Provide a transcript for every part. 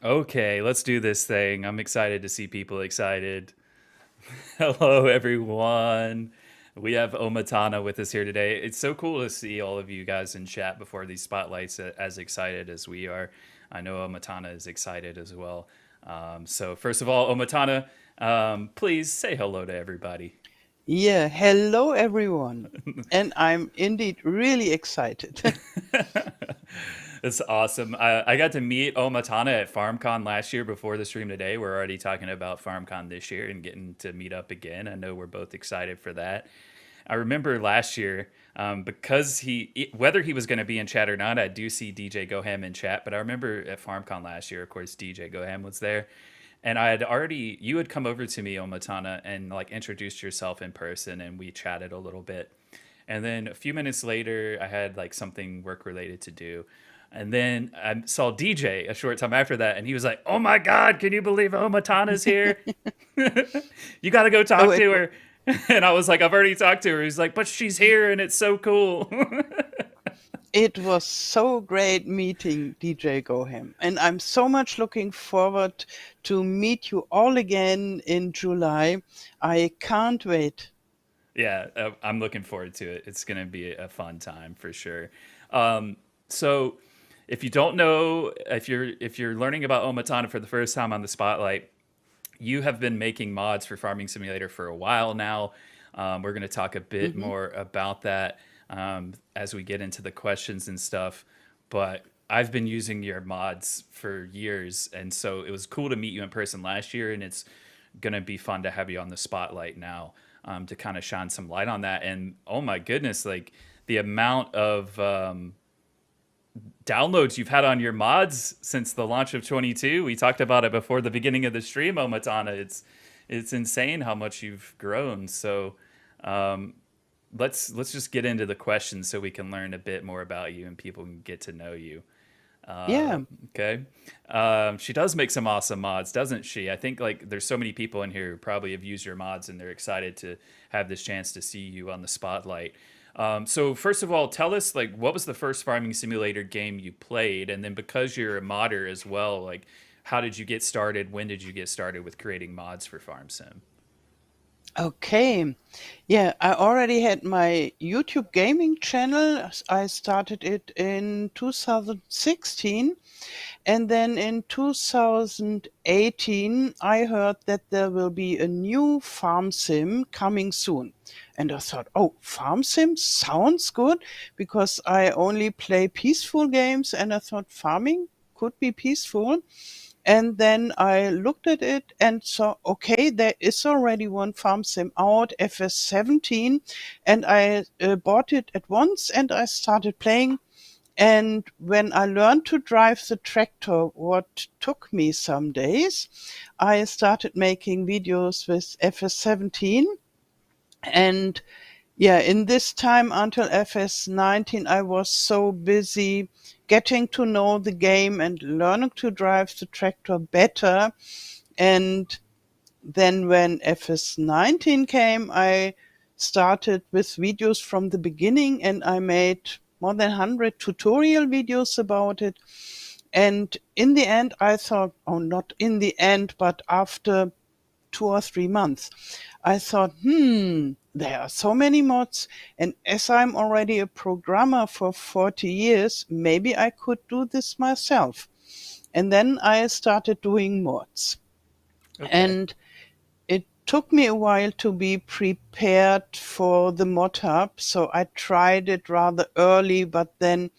Okay, let's do this thing. I'm excited to see people excited. Hello, everyone. We have Omatana with us here today. It's so cool to see all of you guys in chat before these spotlights as excited as we are. I know Omatana is excited as well. So, first of all, Omatana, please say hello to everybody. Yeah, hello everyone. And I'm indeed really excited. It's awesome. I got to meet Omatana at FarmCon last year before the stream today. We're already talking about FarmCon this year and getting to meet up again. I know we're both excited for that. I remember last year because whether he was going to be in chat or not, I do see DJ Goham in chat. But I remember at FarmCon last year, of course, DJ Goham was there, and you had come over to me, Omatana, and like introduced yourself in person, and we chatted a little bit. And then a few minutes later, I had like something work related to do. And then I saw DJ a short time after that, and he was like, "Oh my God, can you believe Omatana's here? You got to go Oh, talk to her." And I was like, "I've already talked to her." He's like, "But she's here, and it's so cool." it was so great meeting DJ Goham. And I'm so much looking forward to meet you all again in July. I can't wait. Yeah, I'm looking forward to it. It's gonna be a fun time for sure. So, if you don't know, if you're learning about Omatana for the first time on the spotlight, you have been making mods for Farming Simulator for a while now. We're going to talk a bit Hmm. more about that as we get into the questions and stuff. But I've been using your mods for years, and so it was cool to meet you in person last year, and it's going to be fun to have you on the spotlight now to kind of shine some light on that. And oh my goodness, like the amount of downloads you've had on your mods since the launch of 22. We talked about it before the beginning of the stream, Omatana. It's insane how much you've grown. So um, let's just get into the questions so we can learn a bit more about you and people can get to know you. Yeah. Okay. She does make some awesome mods, doesn't she? I think like there's so many people in here who probably have used your mods and they're excited to have this chance to see you on the spotlight. So first of all, tell us like what was the first farming simulator game you played, and then because you're a modder as well, like how did you get started? When did you get started with creating mods for Farm Sim? Okay. Yeah, I already had my YouTube gaming channel. I started it in 2016. And then in 2018, I heard that there will be a new farm sim coming soon. And I thought, oh, farm sim sounds good because I only play peaceful games. And I thought farming could be peaceful. And then I looked at it and saw, okay, there is already one farm sim out, FS17. And I bought it at once and I started playing. And when I learned to drive the tractor, what took me some days, I started making videos with FS17. And yeah, in this time until FS19, I was so busy getting to know the game and learning to drive the tractor better. And then when FS19 came, I started with videos from the beginning and I made more than 100 tutorial videos about it. And in the end, I thought, oh, not in the end, but after 2 or 3 months, I thought, there are so many mods. And as I'm already a programmer for 40 years, maybe I could do this myself. And then I started doing mods. Okay. And it took me a while to be prepared for the mod hub, so I tried it rather early, but then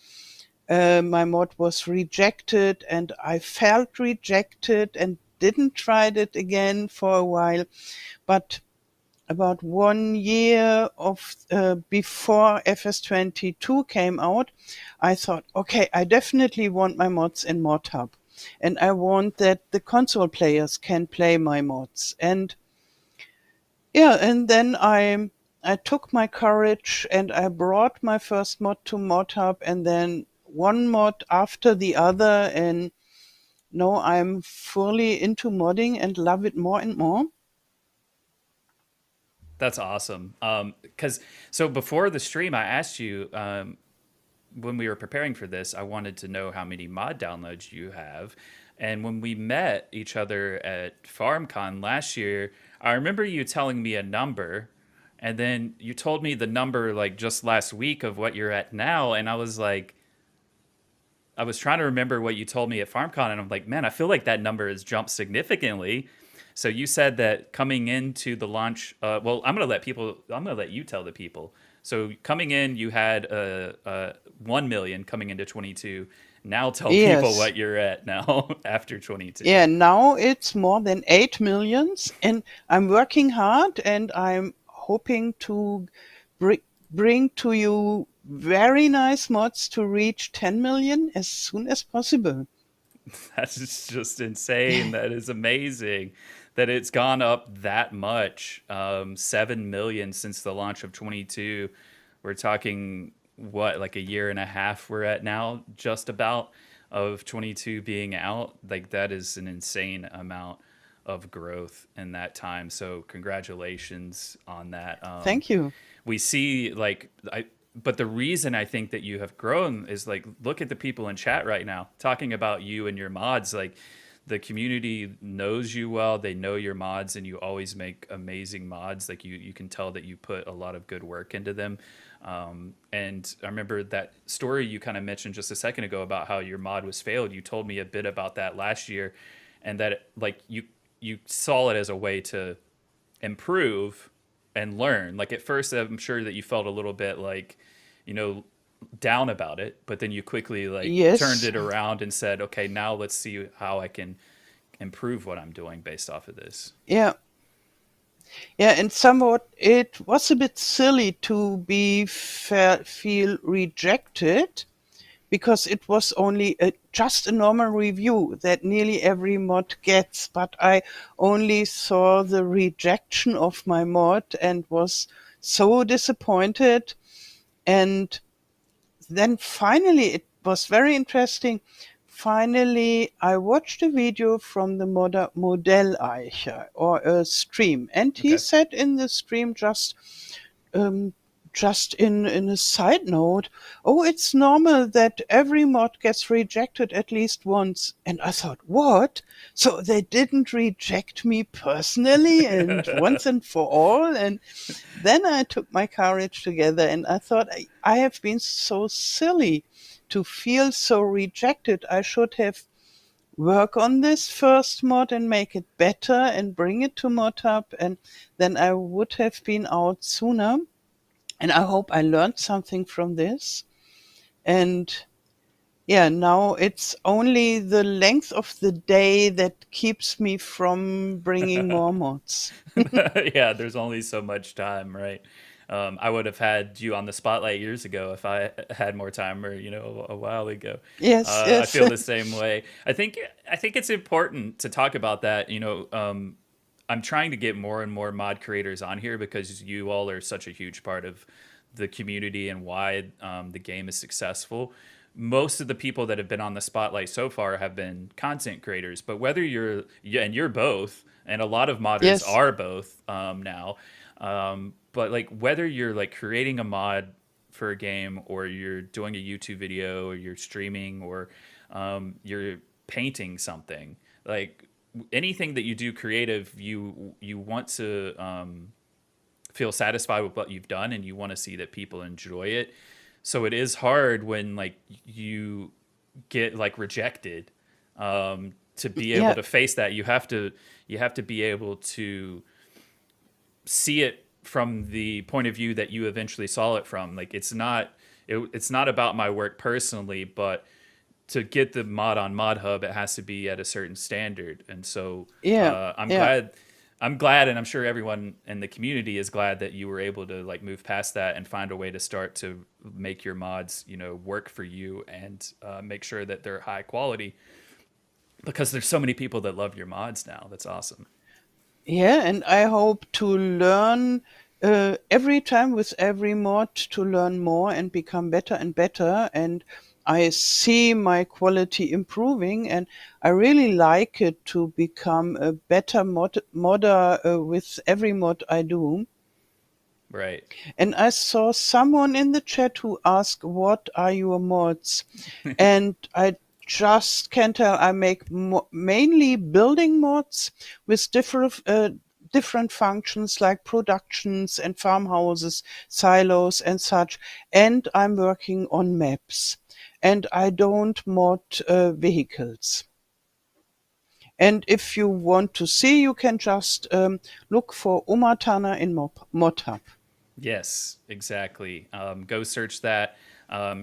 my mod was rejected and I felt rejected and didn't try it again for a while. But about 1 year of before FS22 came out, I thought, okay, I definitely want my mods in mod hub. And I want that the console players can play my mods. And yeah, and then I took my courage and I brought my first mod to ModHub and then one mod after the other, and now I'm fully into modding and love it more and more. That's awesome. Because so before the stream, I asked you when we were preparing for this, I wanted to know how many mod downloads you have. And when we met each other at FarmCon last year, I remember you telling me a number, and then you told me the number like just last week of what you're at now, and I was like, I was trying to remember what you told me at FarmCon, and I'm like, man, I feel like that number has jumped significantly. So you said that coming into the launch, well, I'm gonna let you tell the people. So coming in, you had 1 million coming into 22. Now tell people Yes. what you're at now after 22. Yeah, now it's more than 8 millions, and I'm working hard, and I'm hoping to br- bring to you very nice mods to reach 10 million as soon as possible. That's just insane. That is amazing that it's gone up that much. 7 million since the launch of 22. We're talking what, like a year and a half we're at now, just about, of 22 being out. Like that is an insane amount of growth in that time. So congratulations on that. Thank you. We see like but the reason I think that you have grown is like look at the people in chat right now talking about you and your mods. Like the community knows you well, they know your mods, and you always make amazing mods. Like you can tell that you put a lot of good work into them. And I remember that story you kind of mentioned just a second ago about how your mod was failed. You told me a bit about that last year, and that like you saw it as a way to improve and learn. Like at first, I'm sure that you felt a little bit like, you know, down about it, but then you quickly like turned Yes. it around and said, okay, now let's see how I can improve what I'm doing based off of this. Yeah. Yeah, and somewhat it was a bit silly to feel rejected because it was only just a normal review that nearly every mod gets, but I only saw the rejection of my mod and was so disappointed. And then finally, it was very interesting. Finally, I watched a video from the Modell Eicher, or a stream, and he Okay. said in the stream um, just in a side note, oh, it's normal that every mod gets rejected at least once. And I thought, what? So they didn't reject me personally and once and for all? And then I took my courage together and I thought, I have been so silly to feel so rejected. I should have work on this first mod and make it better and bring it to ModHub, and then I would have been out sooner. And I hope I learned something from this. And yeah, now it's only the length of the day that keeps me from bringing more mods. Yeah, there's only so much time, right? I would have had you on the spotlight years ago if I had more time, or a while ago. Yes, I yes. feel the same way. I think it's important to talk about that. I'm trying to get more and more mod creators on here because you all are such a huge part of the community and why the game is successful. Most of the people that have been on the spotlight so far have been content creators, but whether and you're both, and a lot of modders Yes. are both now. But like whether you're like creating a mod for a game, or you're doing a YouTube video, or you're streaming, or you're painting something, like anything that you do creative, you want to feel satisfied with what you've done, and you want to see that people enjoy it. So it is hard when like you get like rejected, to be able Yeah, to face that. You have to be able to see it from the point of view that you eventually saw it from. Like it's not about my work personally, but to get the mod on ModHub, it has to be at a certain standard. And so yeah, I'm yeah. glad. I'm glad, and I'm sure everyone in the community is glad that you were able to like move past that and find a way to start to make your mods, work for you, and make sure that they're high quality. Because there's so many people that love your mods now. That's awesome. Yeah, and I hope to learn every time with every mod to learn more and become better and better. And I see my quality improving, and I really like it to become a better modder with every mod I do. Right. And I saw someone in the chat who asked, "What are your mods?" And I just can tell I make mainly building mods with different functions like productions and farmhouses, silos and such. And I'm working on maps. And I don't mod vehicles. And if you want to see, you can just look for Umatana in ModHub. Yes, exactly. Go search that.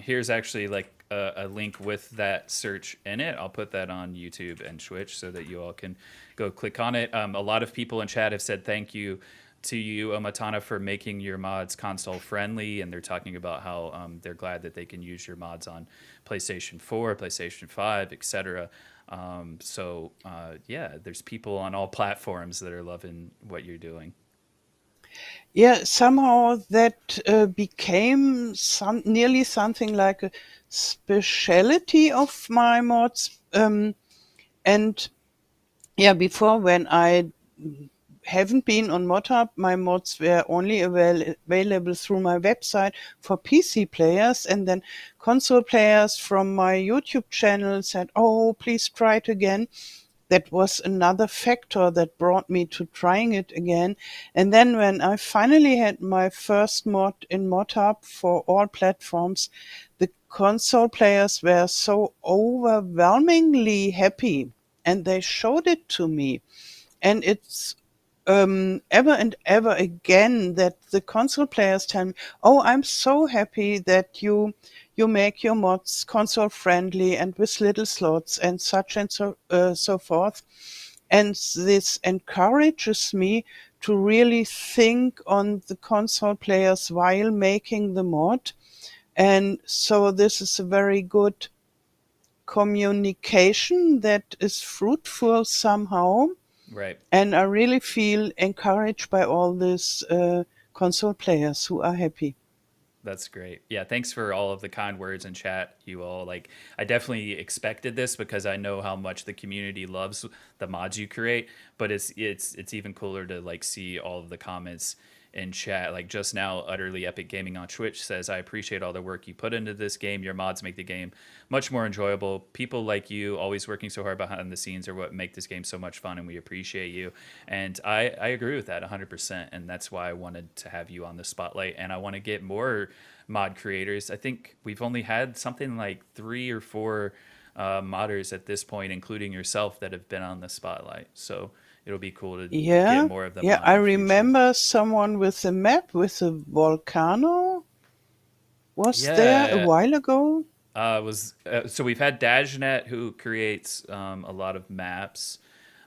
Here's actually like a link with that search in it. I'll put that on YouTube and Twitch so that you all can go click on it. A lot of people in chat have said thank you to you, Omatana, for making your mods console friendly, and they're talking about how they're glad that they can use your mods on PlayStation 4, PlayStation 5, etc. Yeah, there's people on all platforms that are loving what you're doing. Yeah, somehow that became nearly something like a speciality of my mods. And yeah, before when I haven't been on ModHub, my mods were only available through my website for PC players, and then console players from my YouTube channel said, "Oh, please try it again." That was another factor that brought me to trying it again. And then when I finally had my first mod in ModHub for all platforms, the console players were so overwhelmingly happy, and they showed it to me. And it's ever and ever again that the console players tell me, "Oh, I'm so happy that you make your mods console friendly and with little slots and such and so forth." And this encourages me to really think on the console players while making the mod. And so this is a very good communication that is fruitful somehow. Right. And I really feel encouraged by all these console players who are happy. That's great. Yeah, thanks for all of the kind words in chat, you all. Like, I definitely expected this because I know how much the community loves the mods you create. But it's even cooler to like see all of the comments in chat. Like just now, Utterly Epic Gaming on Twitch says, "I appreciate all the work you put into this game. Your mods make the game much more enjoyable. People like you, always working so hard behind the scenes, are what make this game so much fun, and we appreciate you." And I agree with that 100%. And that's why I wanted to have you on the spotlight. And I want to get more mod creators. I think we've only had something like 3 or 4 modders at this point, including yourself, that have been on the spotlight. So it'll be cool to get Yeah, more of them yeah, on I in the future. remember someone with a map with a volcano was there a Yeah, while ago. was so we've had Dajnet who creates a lot of maps.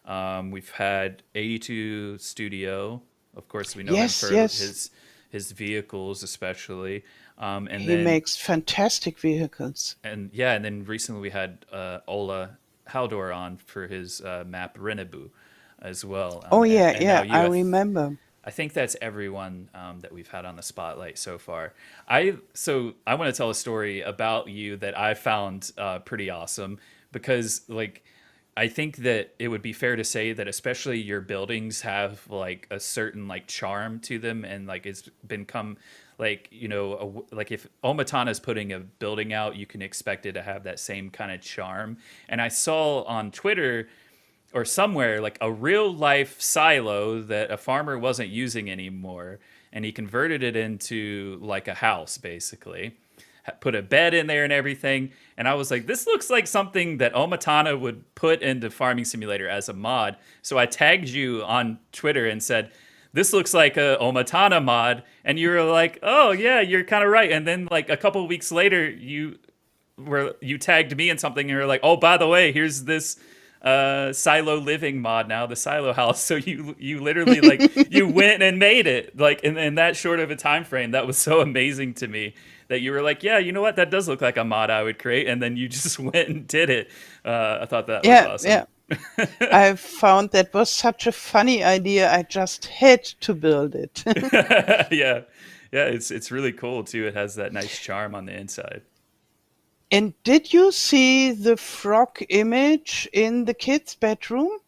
We've had 82 Studio. Of course, we know him Yes, for yes, his vehicles, especially. And he then makes fantastic vehicles. and then recently we had Ola Haldor on for his map Renebu as well. Oh yeah, And now yeah, you I have. remember. I think that's everyone that we've had on the spotlight so far. So I want to tell a story about you that I found pretty awesome because like I think that it would be fair to say that especially your buildings have like a certain like charm to them, and like it's become like like if Omatana is putting a building out, you can expect it to have that same kind of charm. And I saw on Twitter or somewhere like a real life silo that a farmer wasn't using anymore, and he converted it into like a house basically, put a bed in there and everything. And I was like, this looks like something that Omatana would put into Farming Simulator as a mod. So I tagged you on Twitter and said, this looks like a Omatana mod. And you were like, oh yeah, you're kind of right. And then like a couple of weeks later, you tagged me in something, and you're like, oh, by the way, here's this silo living mod now, the silo house. So you literally like you went and made it like in that short of a time frame. That was so amazing to me that you were like, yeah, you know what, that does look like a mod I would create, and then you just went and did it. I thought that was Yeah, awesome. yeah. I found that was such a funny idea. I just had to build it. Yeah, yeah, it's really cool too. It has that nice charm on the inside. And did you see the frog image in the kids' bedroom?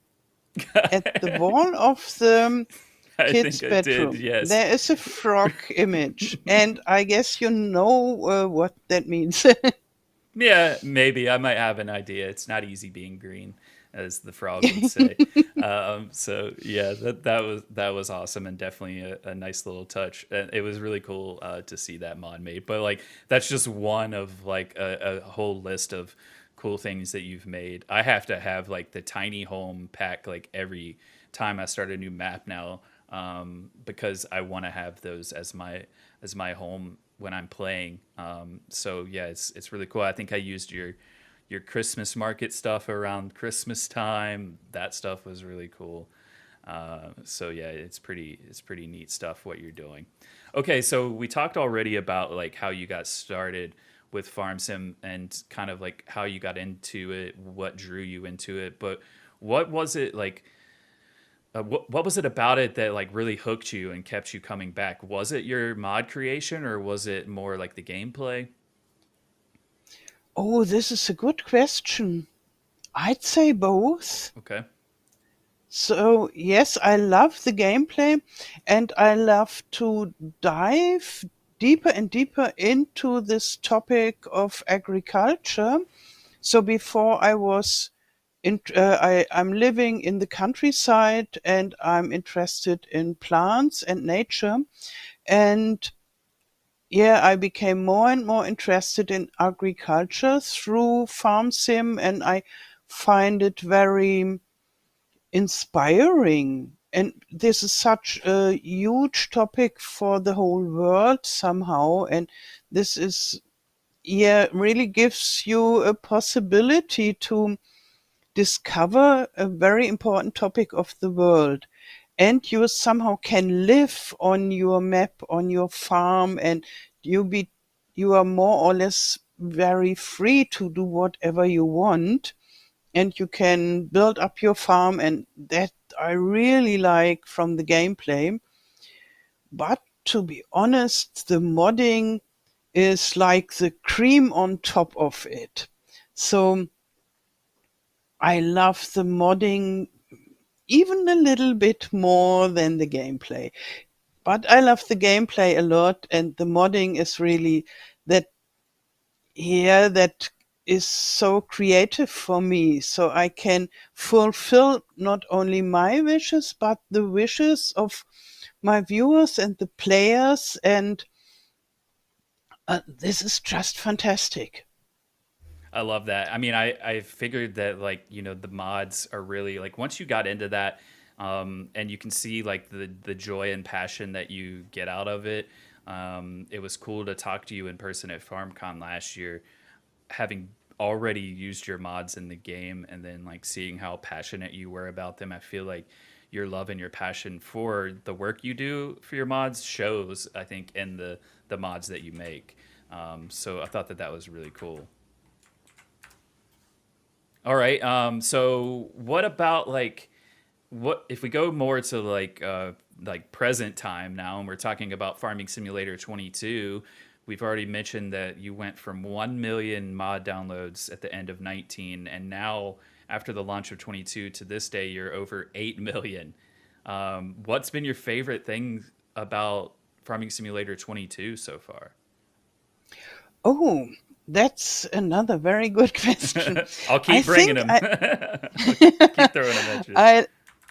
At the wall of the I kids' think I did. bedroom, Yes. there is a frog image, and I guess you know what that means. Yeah, maybe I might have an idea. It's not easy being green, as the frog would say. So yeah, that was awesome and definitely a nice little touch. And it was really cool to see that mod made. But like that's just one of like a whole list of cool things that you've made. I have to have like the tiny home pack like every time I start a new map now, because I want to have those as my home when I'm playing. So yeah, it's really cool. I think I used your Christmas market stuff around Christmas time. That stuff was really cool. So yeah, it's pretty neat stuff what you're doing. Okay, so we talked already about like how you got started with farm sim and kind of like how you got into it, what drew you into it, but what was it like? What was it about it that like really hooked you and kept you coming back? Was it your mod creation or was it more like the gameplay? Oh, this is a good question. I'd say both. Okay. So, yes, I love the gameplay and I love to dive deeper and deeper into this topic of agriculture. So before I'm living in the countryside and I'm interested in plants and nature. And yeah, I became more and more interested in agriculture through Farm Sim, and I find it very inspiring. And this is such a huge topic for the whole world somehow. And this is, yeah, really gives you a possibility to discover a very important topic of the world. And you somehow can live on your map, on your farm, and you be you are more or less very free to do whatever you want, and you can build up your farm, and that I really like from the gameplay. But to be honest, the modding is like the cream on top of it. So I love the modding even a little bit more than the gameplay. But I love the gameplay a lot, and the modding is really that, yeah, that is so creative for me. So I can fulfill not only my wishes, but the wishes of my viewers and the players. And this is just fantastic. I love that. I mean, I figured that like the mods are really like once you got into that, and you can see like the joy and passion that you get out of it. It was cool to talk to you in person at FarmCon last year, having already used your mods in the game, and then like seeing how passionate you were about them. I feel like your love and your passion for the work you do for your mods shows, I think, in the mods that you make. So I thought that that was really cool. All right. So what about like what if we go more to like present time now and we're talking about Farming Simulator 22, we've already mentioned that you went from 1 million mod downloads at the end of 19 and now after the launch of 22 to this day you're over 8 million. What's been your favorite thing about Farming Simulator 22 so far? Oh, that's another very good question. I'll I keep bringing think them. I I'll keep throwing them at you. I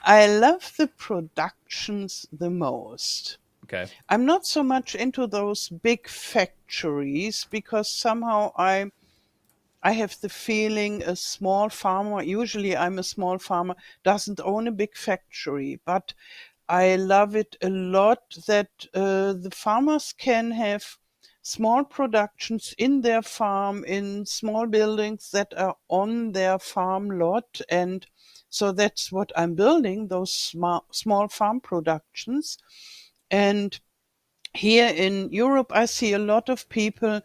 I love the productions the most. Okay. I'm not so much into those big factories because somehow I have the feeling a small farmer, usually I'm a small farmer, doesn't own a big factory. But I love it a lot that the farmers can have small productions in their farm, in small buildings that are on their farm lot. And so that's what I'm building, those small farm productions. And here in Europe, I see a lot of people,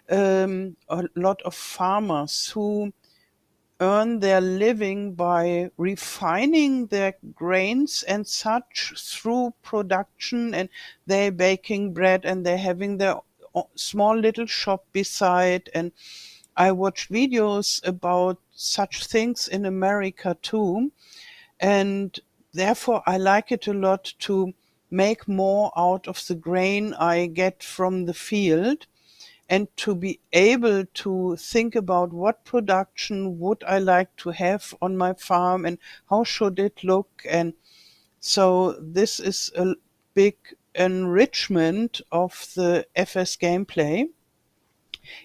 a lot of farmers who earn their living by refining their grains and such through production, and they're baking bread and they're having their small little shop beside. And I watch videos about such things in America too. And therefore, I like it a lot to make more out of the grain I get from the field. and to be able to think about what production would I like to have on my farm and how should it look. And so this is a big enrichment of the FS gameplay.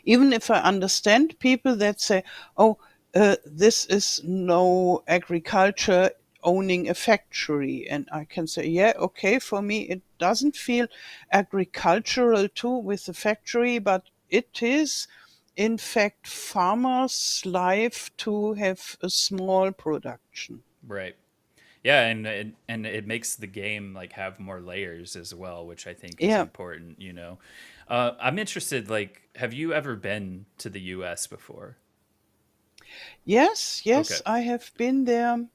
Even if I understand people that say, oh, this is no agriculture owning a factory. And I can say, yeah, okay, for me, it doesn't feel agricultural too with the factory, but it is, in fact, farmers' life to have a small production. Right. Yeah, and it makes the game like have more layers as well, which I think is Yeah. important. I'm interested. Like, have you ever been to the U.S. before? Yes, Okay. yes, I have been there,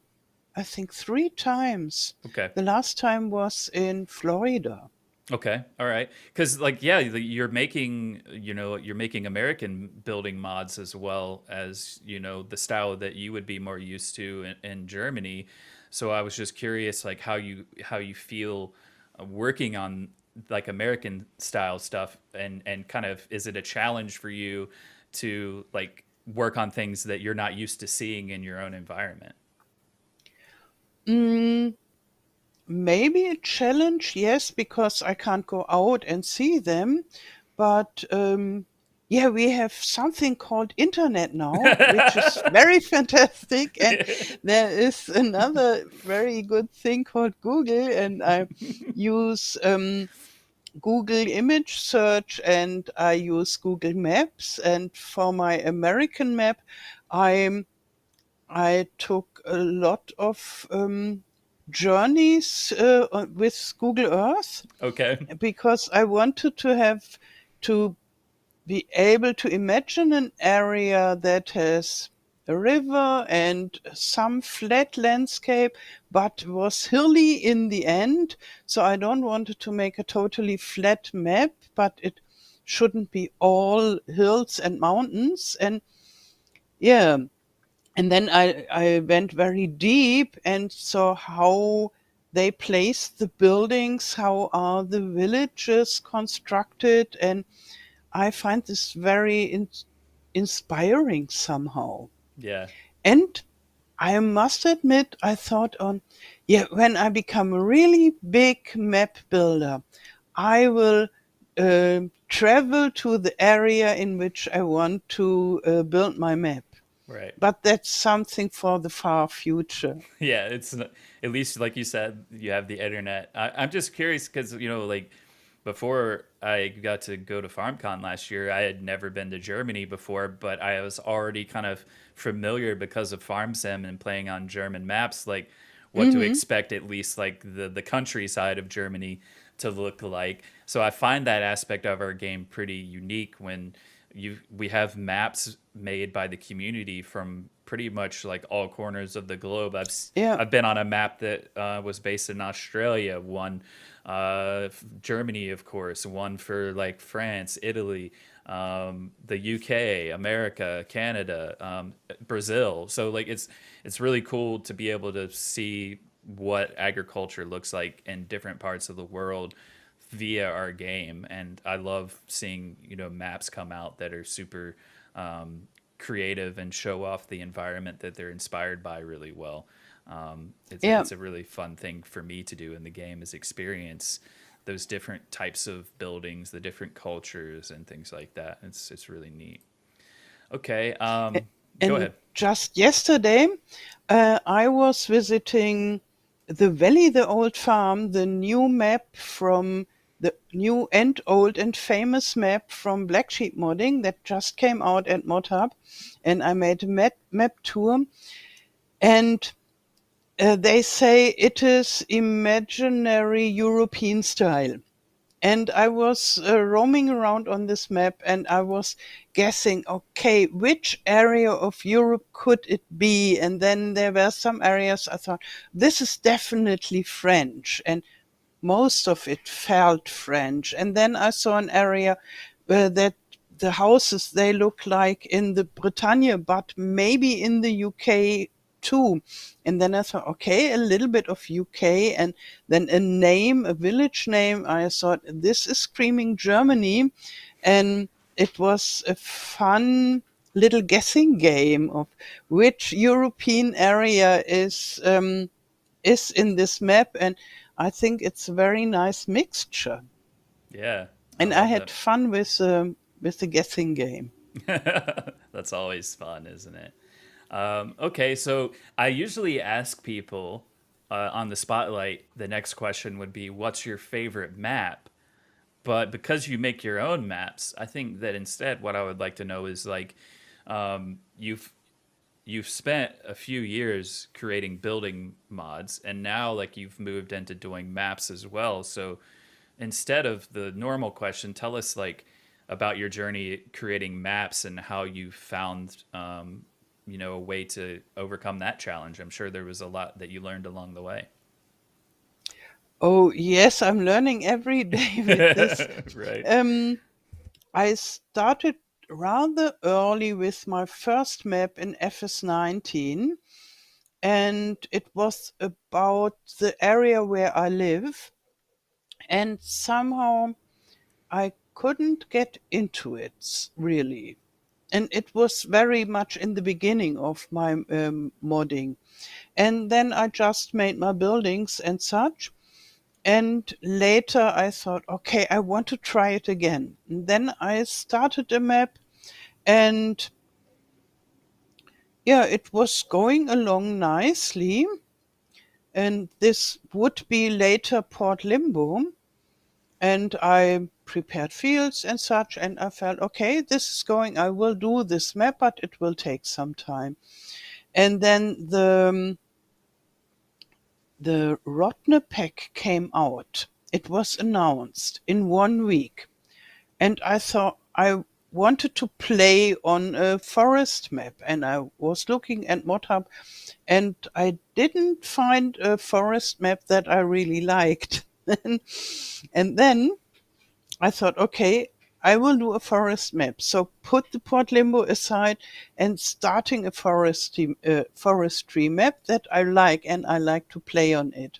I think, 3 times. Okay. The last time was in Florida. Okay. All right. Because yeah, you're making American building mods as well as the style that you would be more used to in Germany. So I was just curious, like how you feel working on like American style stuff, and kind of is it a challenge for you to like work on things that you're not used to seeing in your own environment? Mm, maybe a challenge, yes, because I can't go out and see them. But yeah, we have something called internet now, which is very fantastic. And there is another very good thing called Google, and I use Google image search and I use Google Maps. And for my American map, I I took a lot of journeys with Google Earth Okay. because I wanted to have to be able to imagine an area that has a river and some flat landscape, but was hilly in the end. So I don't want to make a totally flat map, but it shouldn't be all hills and mountains. And yeah, and then I went very deep and saw how they place the buildings, how are the villages constructed, and I find this very inspiring somehow. Yeah. And I must admit, I thought on, yeah, when I become a really big map builder, I will travel to the area in which I want to build my map. Right. But that's something for the far future. Yeah, at least like you said, you have the internet. I'm just curious because like before I got to go to FarmCon last year, I had never been to Germany before, but I was already kind of familiar because of FarmSim and playing on German maps, like what to Hmm. expect at least like the countryside of Germany to look like. So I find that aspect of our game pretty unique when we have maps made by the community from pretty much like all corners of the globe. Yeah, I've been on a map that was based in Australia, one Germany, of course, one for like France, Italy, the UK, America, Canada, Brazil. So like it's really cool to be able to see what agriculture looks like in different parts of the world via our game. And I love seeing maps come out that are super creative and show off the environment that they're inspired by really well. It's yeah, it's a really fun thing for me to do in the game is experience those different types of buildings, the different cultures and things like that. It's really neat. Okay, go and ahead. just yesterday, I was visiting the Valley, the old farm, the new map from the new and old and famous map from Black Sheep Modding that just came out at ModHub, and I made a map tour, and they say it is imaginary European style. And I was roaming around on this map and I was guessing, okay, which area of Europe could it be? And then there were some areas I thought, this is definitely French. And most of it felt French. And then I saw an area that the houses they look like in the Bretagne, but maybe in the UK too. And then I thought, okay, a little bit of UK, and then a name, a village name. I thought this is screaming Germany, and it was a fun little guessing game of which European area is in this map, and I think it's a very nice mixture. Yeah, I And I love had that. fun with the guessing game. That's always fun, isn't it? Okay, so I usually ask people on the spotlight, the next question would be, what's your favorite map? But because you make your own maps, I think that instead, what I would like to know is like, you've spent a few years creating building mods, and now like you've moved into doing maps as well. So instead of the normal question, tell us like about your journey creating maps and how you found, a way to overcome that challenge. I'm sure there was a lot that you learned along the way. Oh, yes, I'm learning every day with this. Right. Um, I started rather early with my first map in FS19, and it was about the area where I live, and somehow I couldn't get into it really. And it was very much in the beginning of my modding. And then I just made my buildings and such. And later I thought, okay, I want to try it again. And then I started a map, and yeah, it was going along nicely. And this would be later Port Limbo. And I prepared fields and such, and I felt, okay, this is going, I will do this map, but it will take some time. And then the Rotne pack came out. It was announced in 1 week. And I thought I wanted to play on a forest map. And I was looking at ModHub, and I didn't find a forest map that I really liked. And then I thought, okay, I will do a forest map. So put the Port Limbo aside and starting a forestry map that I like, and I like to play on it.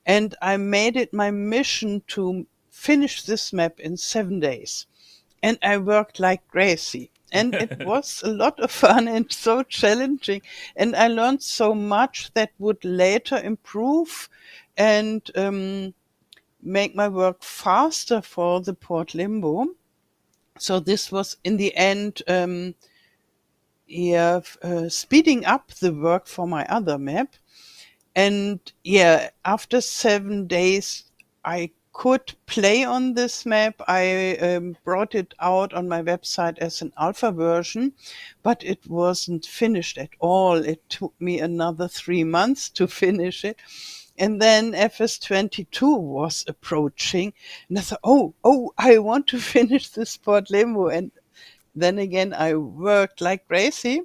And I made it my mission to finish this map in 7 days. And I worked like crazy. And it was a lot of fun and so challenging. And I learned so much that would later improve and make my work faster for the Port Limbo. So this was in the end, yeah, speeding up the work for my other map. And yeah, after 7 days, I could play on this map. I brought it out on my website as an alpha version, but it wasn't finished at all. It took me another 3 months to finish it. And then FS22 was approaching, and I thought, oh, I want to finish this Port Limbo. And then again, I worked like crazy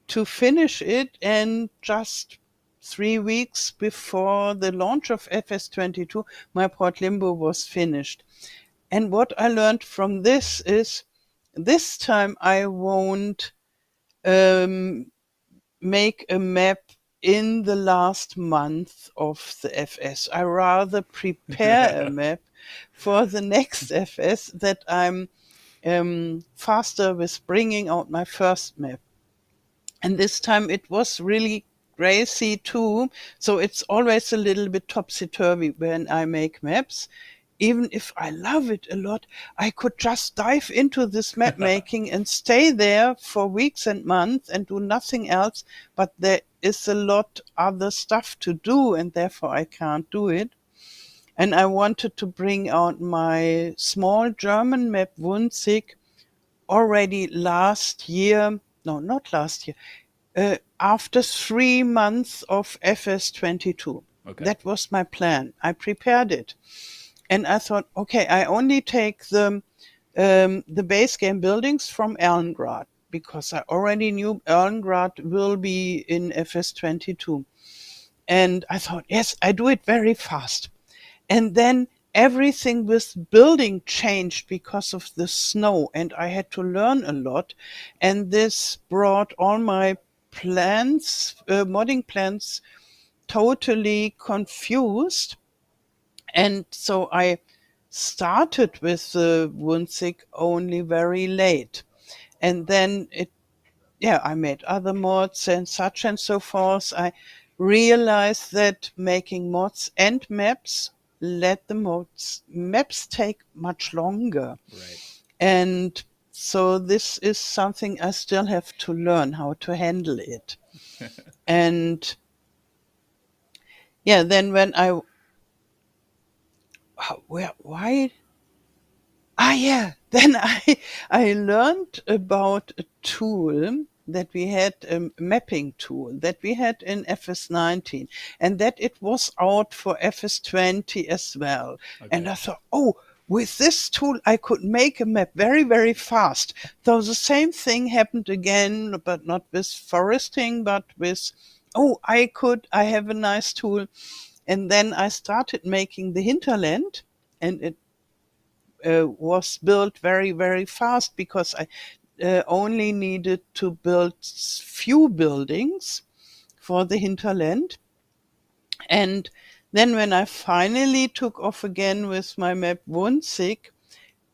to finish it, and just 3 weeks before the launch of FS22, my Port Limbo was finished. And what I learned from this is this time I won't um, make a map in the last month of the FS. I rather prepare a map for the next FS that I'm faster with bringing out my first map. And this time it was really crazy too. So it's always a little bit topsy-turvy when I make maps. Even if I love it a lot, I could just dive into this map making and stay there for weeks and months and do nothing else. But there is a lot other stuff to do, and therefore I can't do it. And I wanted to bring out my small German map Windsick already last year. No, not last year. After 3 months of FS22. Okay. That was my plan. I prepared it. And I thought, okay, I only take the base game buildings from Erlengrad, because I already knew Erlengrad will be in FS22. And I thought, yes, I do it very fast. And then everything with building changed because of the snow, and I had to learn a lot. And this brought all my plans, modding plans, totally confused. And so I started with the Windsick only very late. And then I made other mods and such and so forth. I realized that making mods and maps let the maps take much longer. Right. And so this is something I still have to learn how to handle it. And then when why then I learned about a tool that we had, a mapping tool that we had in FS19, and that it was out for FS20 as well. And Okay. I thought, oh, with this tool, I could make a map very, very fast. So the same thing happened again, but not with foresting, but with, I have a nice tool. And then I started making the hinterland, and it was built very, very fast because I only needed to build few buildings for the hinterland. And then when I finally took off again with my map Windsick,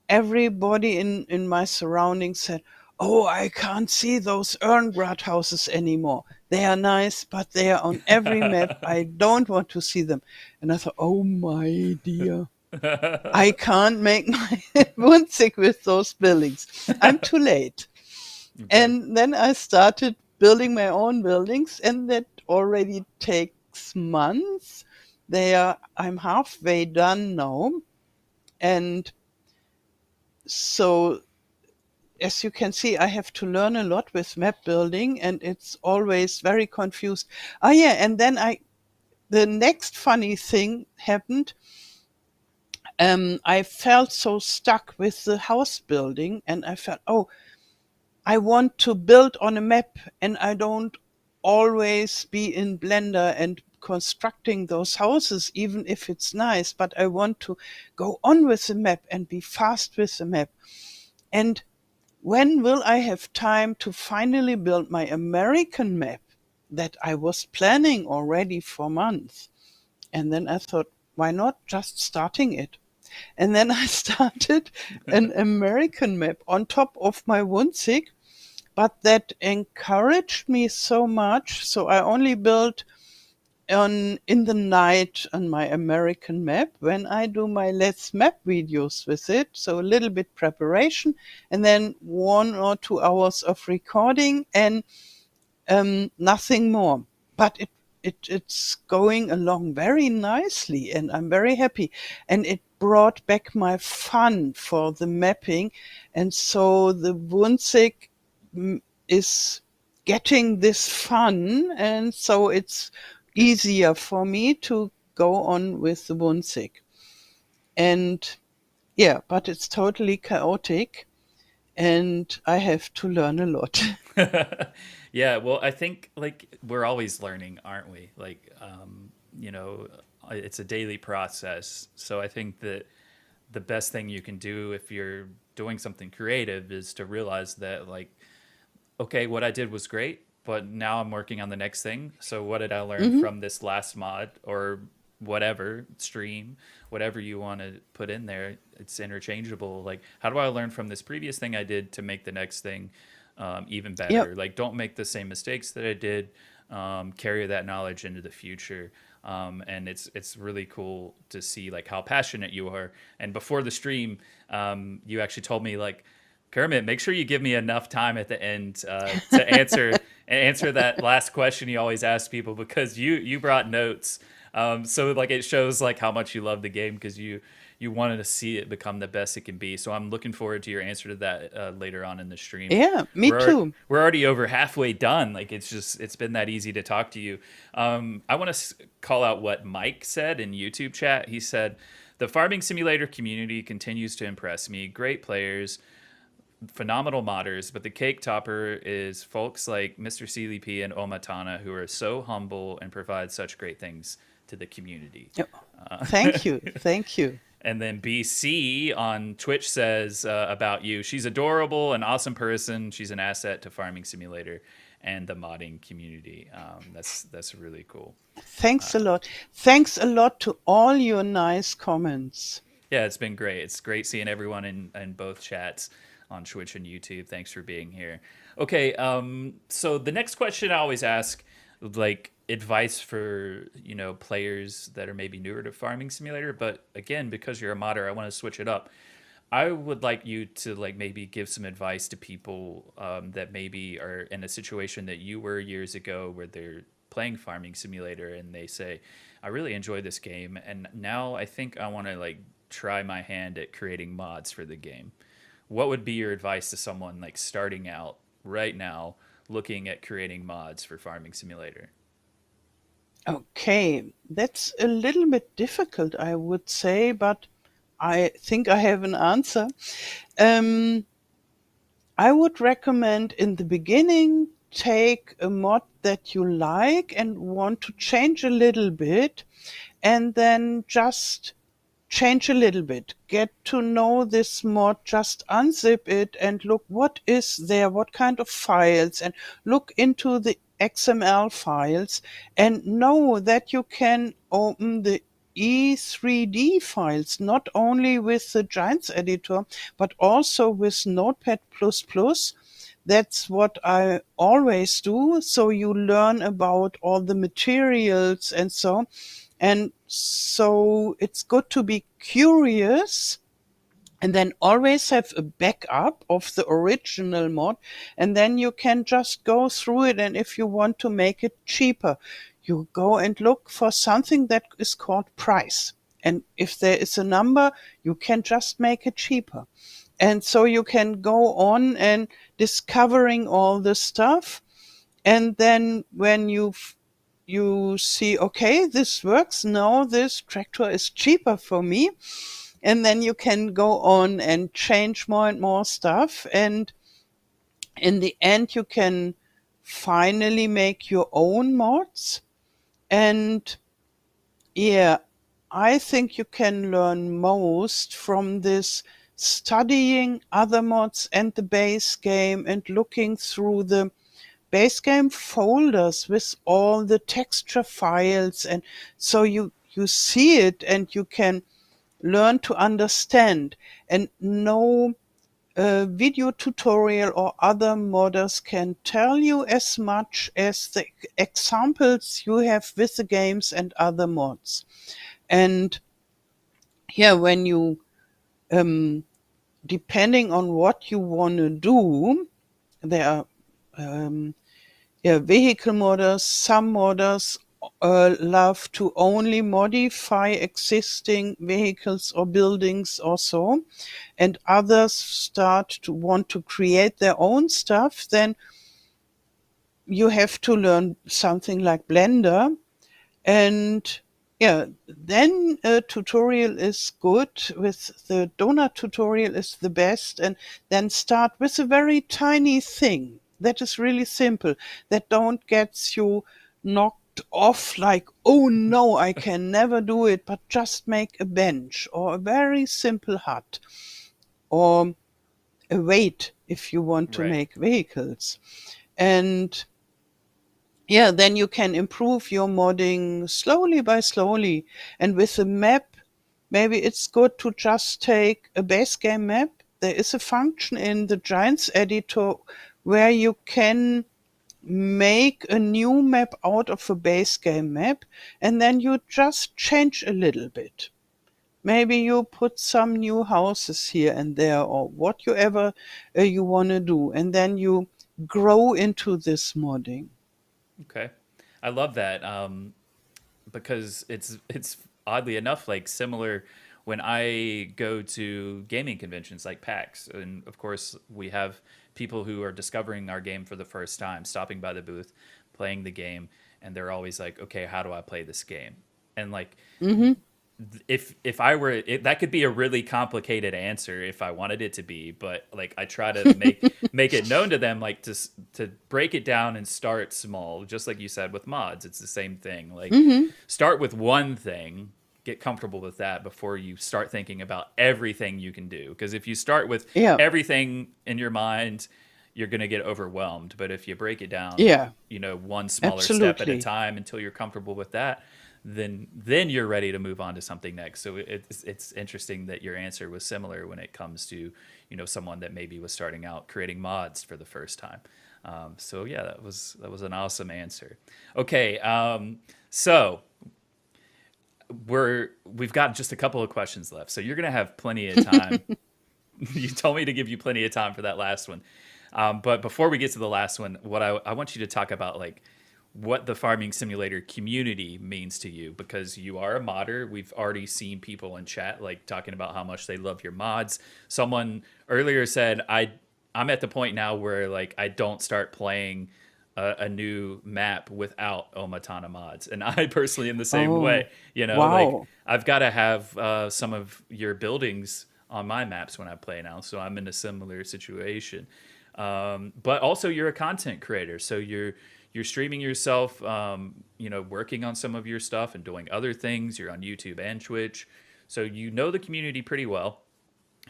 everybody in my surroundings said, oh, I can't see those Erngrat houses anymore. They are nice, but they are on every map. I don't want to see them. And I thought, oh my dear, I can't make my Windsick with those buildings. I'm too late. Okay. And then I started building my own buildings, and that already takes months. I'm halfway done now. And so as you can see, I have to learn a lot with map building, and it's always very confused. And then the next funny thing happened. I felt so stuck with the house building, and I felt, oh, I want to build on a map, and I don't always be in Blender and constructing those houses, even if it's nice, but I want to go on with the map and be fast with the map. And when will I have time to finally build my American map that I was planning already for months? And then I thought, why not just starting it? And then I started an American map on top of my Windsick, but that encouraged me so much. So I only built in the night on my American map when I do my Let's Map videos with it. So a little bit preparation and then 1 or 2 hours of recording and nothing more. But it's going along very nicely, and I'm very happy. And it brought back my fun for the mapping, and so the Windsick is getting this fun, and so it's easier for me to go on with the Windsick. And but it's totally chaotic, and I have to learn a lot. Yeah, well, I think like we're always learning, aren't we? Like, you know, it's a daily process. So I think that the best thing you can do if you're doing something creative is to realize that, like, okay, what I did was great, but now I'm working on the next thing. So what did I learn Hmm. from this last mod or whatever stream, whatever you want to put in there? It's interchangeable. Like, how do I learn from this previous thing I did to make the next thing even Yep. better? Like, don't make the same mistakes that I did. Carry that knowledge into the future. And it's really cool to see like how passionate you are. And before the stream, you actually told me like, Kermit, make sure you give me enough time at the end to answer that last question you always ask people, because you brought notes. So like it shows like how much you love the game, because you wanted to see it become the best it can be. So I'm looking forward to your answer to that later on in the stream. Yeah, me too. We're already over halfway done. Like it's been that easy to talk to you. I want to call out what Mike said in YouTube chat. He said, "The farming simulator community continues to impress me. Great players, phenomenal modders, but the cake topper is folks like Mr. CDP and Omatana, who are so humble and provide such great things to the community." Yep. Thank you. Thank you. And then BC on Twitch says about you, she's adorable, an awesome person. She's an asset to Farming Simulator and the modding community. That's really cool. Thanks a lot. Thanks a lot to all your nice comments. Yeah, it's been great. It's great seeing everyone in both chats on Twitch and YouTube. Thanks for being here. Okay, so the next question I always ask, like advice for players that are maybe newer to Farming Simulator, but again, because you're a modder, I want to switch it up. I would like you to like maybe give some advice to people that maybe are in a situation that you were years ago, where they're playing Farming Simulator and they say, "I really enjoy this game, and now I think I want to like try my hand at creating mods for the game." What would be your advice to someone like starting out right now, looking at creating mods for Farming Simulator? Okay, that's a little bit difficult, I would say, but I think I have an answer. Um, I would recommend in the beginning take a mod that you like and want to change a little bit, and then just change a little bit. Get to know this mod, just unzip it and look what is there, what kind of files, and look into the XML files and know that you can open the E3D files, not only with the Giants editor, but also with Notepad++. That's what I always do. So you learn about all the materials and so. And so it's good to be curious and then always have a backup of the original mod. And then you can just go through it. And if you want to make it cheaper, you go and look for something that is called price. And if there is a number, you can just make it cheaper. And so you can go on and discovering all the stuff. And then when you see, okay, this works. Now this tractor is cheaper for me. And then you can go on and change more and more stuff. And in the end, you can finally make your own mods. And yeah, I think you can learn most from this studying other mods and the base game and looking through the base game folders with all the texture files. And so you see it and you can learn to understand, and no video tutorial or other modders can tell you as much as the examples you have with the games and other mods. And yeah, when you depending on what you want to do, there are vehicle modders. Some modders love to only modify existing vehicles or buildings or so, and others start to want to create their own stuff. Then you have to learn something like Blender. And yeah, then a tutorial is good. With the donut tutorial is the best. And then start with a very tiny thing that is really simple, that don't get you knocked off like, oh no, I can never do it, but just make a bench or a very simple hut or a weight if you want to Right. make vehicles. And yeah, then you can improve your modding slowly by slowly. And with a map, maybe it's good to just take a base game map. There is a function in the Giants editor where you can make a new map out of a base game map, and then you just change a little bit. Maybe you put some new houses here and there, or whatever you want to do, and then you grow into this modding. Okay. I love that. Because it's oddly enough like similar when I go to gaming conventions like PAX, and of course we have people who are discovering our game for the first time, stopping by the booth, playing the game, and they're always like, "Okay, how do I play this game?" And like Hmm. if I were that could be a really complicated answer if I wanted it to be, but like I try to make it known to them, like to break it down and start small, just like you said with mods. It's the same thing. Like Hmm. start with one thing, get comfortable with that before you start thinking about everything you can do, because if you start with Yeah, everything in your mind, you're going to get overwhelmed. But if you break it down, yeah, one smaller step at a absolutely. time until you're comfortable with that, then you're ready to move on to something next. So it's interesting that your answer was similar when it comes to, someone that maybe was starting out creating mods for the first time. So yeah, that was an awesome answer. Okay, so we've got just a couple of questions left, so you're gonna have plenty of time. You told me to give you plenty of time for that last one. But before we get to the last one, what I want you to talk about, like, what the farming simulator community means to you, because you are a modder. We've already seen people in chat like talking about how much they love your mods. Someone earlier said, I'm at the point now where like I don't start playing a new map without Omatana mods, and I personally am the same Oh, way. Like wow. I've got to have some of your buildings on my maps when I play now, so I'm in a similar situation. But also, you're a content creator, so you're streaming yourself, working on some of your stuff and doing other things. You're on YouTube and Twitch, so you know the community pretty well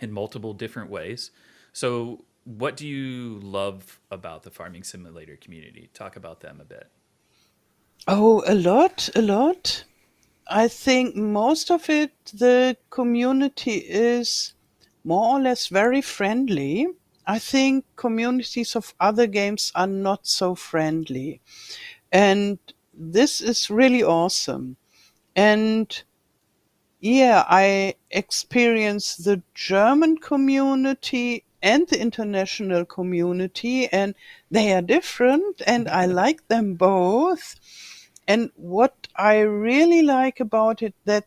in multiple different ways. So, what do you love about the farming simulator community? Talk about them a bit. Oh, a lot, a lot. I think most of it, the community is more or less very friendly. I think communities of other games are not so friendly. And this is really awesome. And yeah, I experience the German community and the international community, and they are different, and I like them both. And what I really like about it, that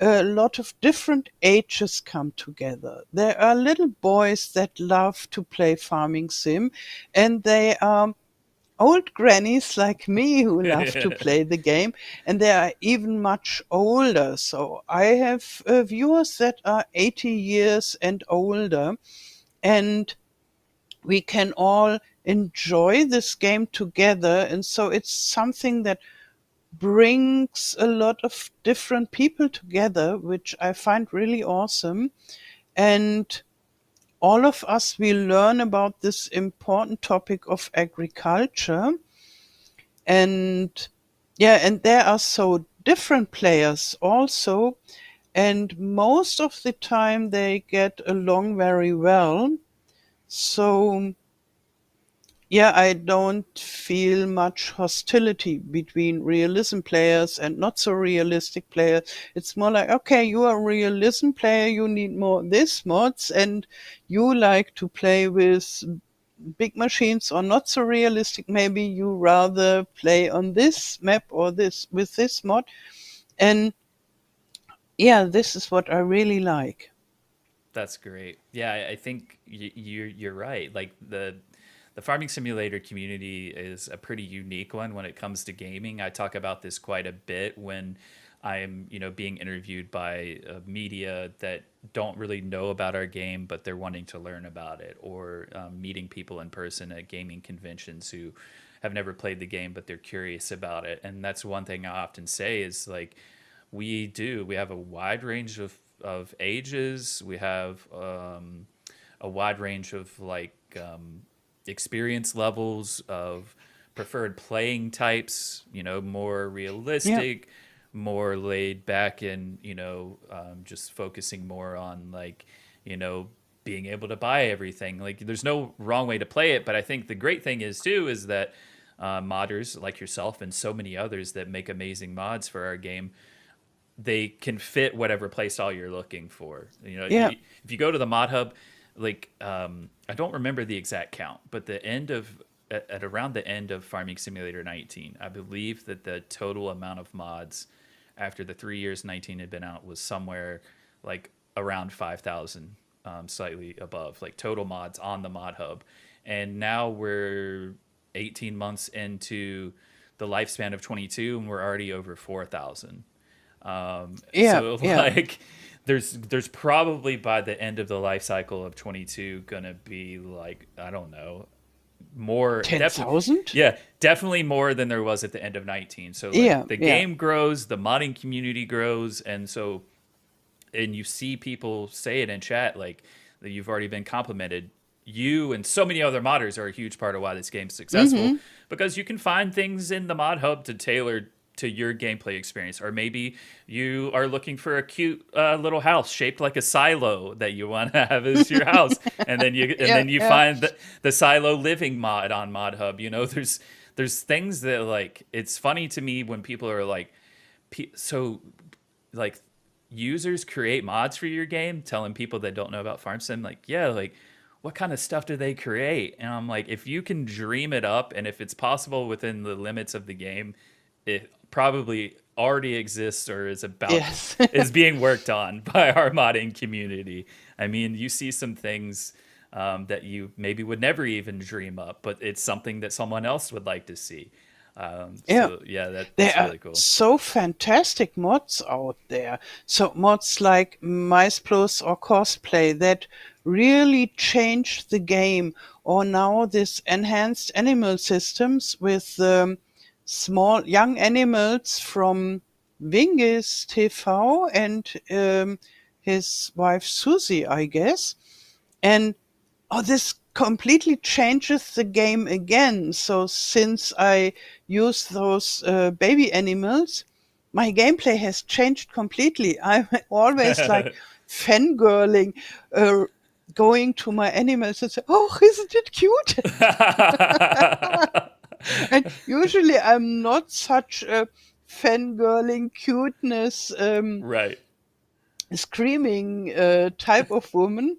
a lot of different ages come together. There are little boys that love to play farming sim, and they are old grannies like me who love to play the game, and they are even much older. So I have viewers that are 80 years and older, and we can all enjoy this game together. And so it's something that brings a lot of different people together, which I find really awesome. And all of us, we learn about this important topic of agriculture. And yeah, and there are so different players also, and most of the time they get along very well. So yeah, I don't feel much hostility between realism players and not so realistic players. It's more like, okay, you are a realism player, you need more this mods, and you like to play with big machines or not so realistic. Maybe you rather play on this map or this with this mod. And yeah, this is what I really like. That's great. Yeah, I think you're right. Like the farming simulator community is a pretty unique one when it comes to gaming. I talk about this quite a bit when I'm, being interviewed by media that don't really know about our game, but they're wanting to learn about it, or meeting people in person at gaming conventions who have never played the game, but they're curious about it. And that's one thing I often say is like, we have a wide range of ages. We have a wide range of experience levels of preferred playing types, more Yeah. realistic, more laid back, and just focusing more on you know being able to buy everything. Like there's no wrong way to play it, but I think the great thing is too is that modders like yourself and so many others that make amazing mods for our game, they can fit whatever playstyle you're looking for. Yeah. If you go to the mod hub, I don't remember the exact count, but at around the end of Farming Simulator 19, I believe that the total amount of mods after the 3 years 19 had been out was somewhere like around 5,000, slightly above, like total mods on the mod hub. And now we're 18 months into the lifespan of 22, and we're already over 4,000. Yeah. So Yeah. like there's probably by the end of the life cycle of 22 gonna be like, I don't know, more, definitely, 10,000? yeah, definitely more than there was at the end of 19. So like Yeah. the Yeah. game grows, the modding community grows, and you see people say it in chat like that you've already been complimented. You and so many other modders are a huge part of why this game's successful, Hmm. because you can find things in the mod hub to tailor to your gameplay experience, or maybe you are looking for a cute little house shaped like a silo that you want to have as your house, and Yeah, then you yeah. find the silo living mod on Mod Hub. You know, there's things that, like, it's funny to me when people are like, so, like, users create mods for your game, telling people that don't know about farm sim, like, yeah, like, what kind of stuff do they create? And I'm like, if you can dream it up, and if it's possible within the limits of the game, it probably already exists or Yes. is being worked on by our modding community. I mean, you see some things that you maybe would never even dream up, but it's something that someone else would like to see. Yeah. So yeah, There that's are really cool. so fantastic mods out there. So mods like Mice Plus or Cosplay that really changed the game. Or now this enhanced animal systems with small young animals from Wingis TV and his wife Susie, I guess. And oh, this completely changes the game again. So since I use those baby animals, my gameplay has changed completely. I'm always like fangirling, uh, going to my animals and say, "Oh, isn't it cute?" And usually I'm not such a fangirling cuteness Right. screaming type of woman,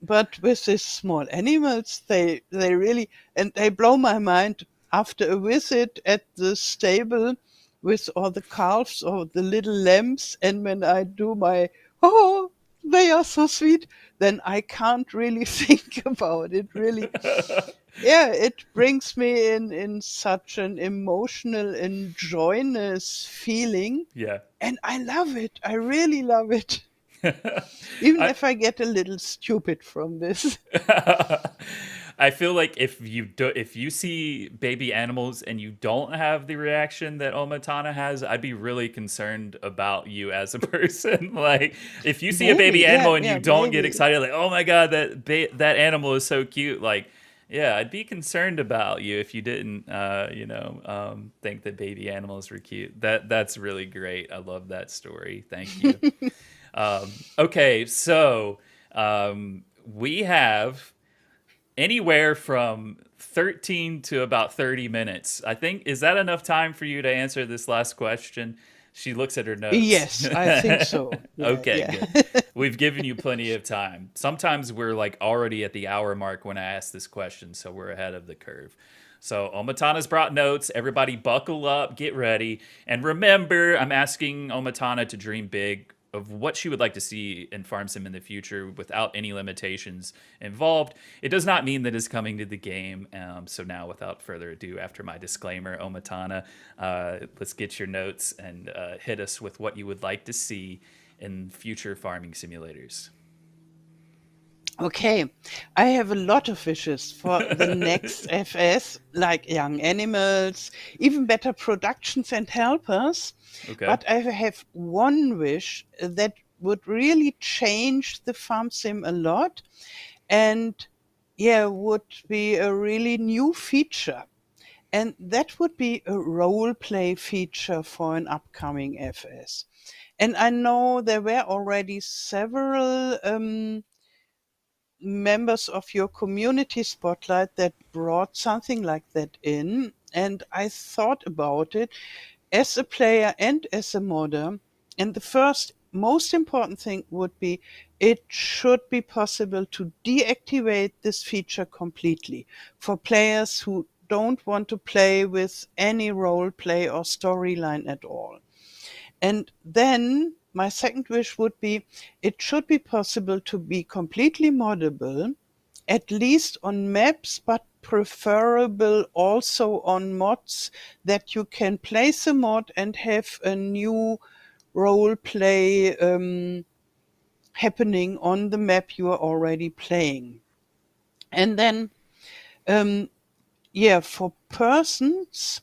but with these small animals, they really, and they blow my mind. After a visit at the stable with all the calves or the little lambs, and when I do my, oh, they are so sweet, then I can't really think about it. Really, yeah, it brings me in such an emotional and joyous feeling, Yeah. and I love it. I really love it. Even I if I get a little stupid from this. I feel like if you see baby animals and you don't have the reaction that Omatana has, I'd be really concerned about you as a person. Like, if you see a Maybe, baby yeah, animal and you yeah, don't get maybe. excited, like, oh my god, that animal is so cute. Like, yeah, I'd be concerned about you if you didn't, think that baby animals were cute. That's really great. I love that story. Thank you. Okay, so we have anywhere from 13 to about 30 minutes. I think, is that enough time for you to answer this last question? She looks at her notes. Yes, I think so. Yeah, Okay, yeah. good. We've given you plenty of time. Sometimes we're like already at the hour mark when I ask this question, so we're ahead of the curve. So Omatana's brought notes. Everybody buckle up, get ready. And remember, I'm asking Omatana to dream big of what she would like to see in Farm Sim in the future without any limitations involved. It does not mean that it's coming to the game. So now, without further ado, after my disclaimer, Omatana, let's get your notes and hit us with what you would like to see in future farming simulators. Okay, I have a lot of wishes for the next FS, like young animals, even better productions and helpers. Okay. But I have one wish that would really change the farm sim a lot, and yeah, would be a really new feature. And that would be a role play feature for an upcoming FS. And I know there were already several members of your community spotlight that brought something like that in. And I thought about it as a player and as a modder. And the first most important thing would be it should be possible to deactivate this feature completely for players who don't want to play with any role play or storyline at all. And then my second wish would be it should be possible to be completely moddable, at least on maps, but preferable also on mods that you can place a mod and have a new role play happening on the map you are already playing. And then, yeah, for persons,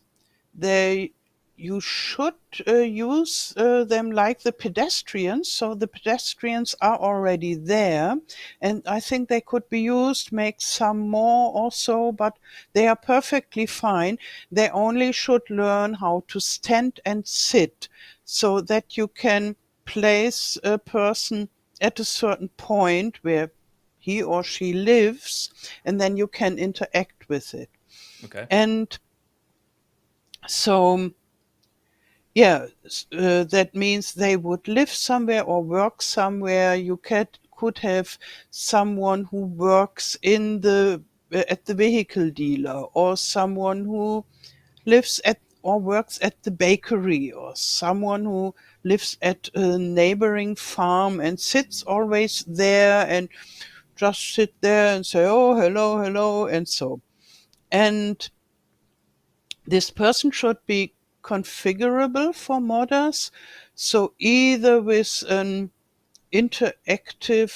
they you should use them like the pedestrians. So the pedestrians are already there, and I think they could be used, make some more also, but they are perfectly fine. They only should learn how to stand and sit so that you can place a person at a certain point where he or she lives, and then you can interact with it. Okay. And so yeah, that means they would live somewhere or work somewhere. You could have someone who works in the at the vehicle dealer, or someone who lives at or works at the bakery, or someone who lives at a neighboring farm and sits always there and just sit there and say, oh, hello, hello, and so. And this person should be configurable for modders. So either with an interactive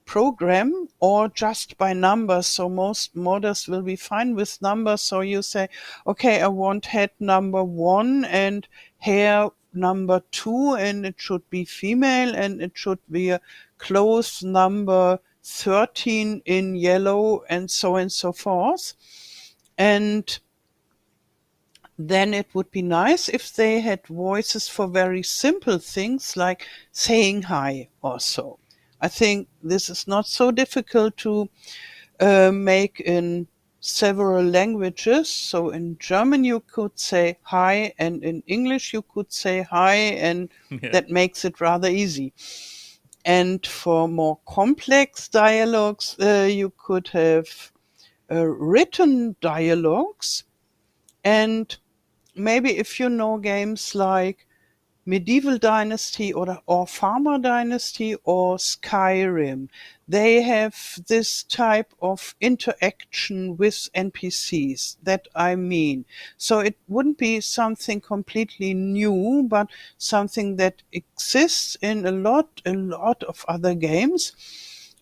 program or just by numbers. So most modders will be fine with numbers. So you say, okay, I want head number 1 and hair number 2, and it should be female, and it should be a clothes number 13 in yellow, and so forth. And then it would be nice if they had voices for very simple things like saying hi or so. I think this is not so difficult to make in several languages. So in German you could say hi, and in English you could say hi, and Yeah. that makes it rather easy. And for more complex dialogues, you could have written dialogues. And maybe if you know games like Medieval Dynasty or Farmer Dynasty or Skyrim, they have this type of interaction with NPCs that I mean. So it wouldn't be something completely new, but something that exists in a lot of other games.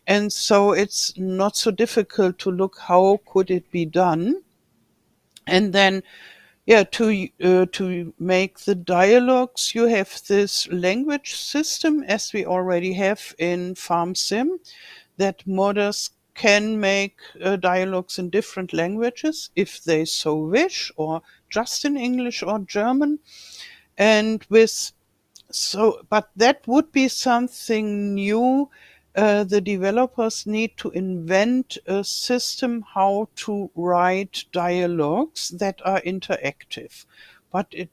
And so it's not so difficult to look how could it be done. And then yeah, to make the dialogues, you have this language system, as we already have in Farm Sim, that modders can make dialogues in different languages if they so wish, or just in English or German. And with but that would be something new. The developers need to invent a system how to write dialogues that are interactive. But it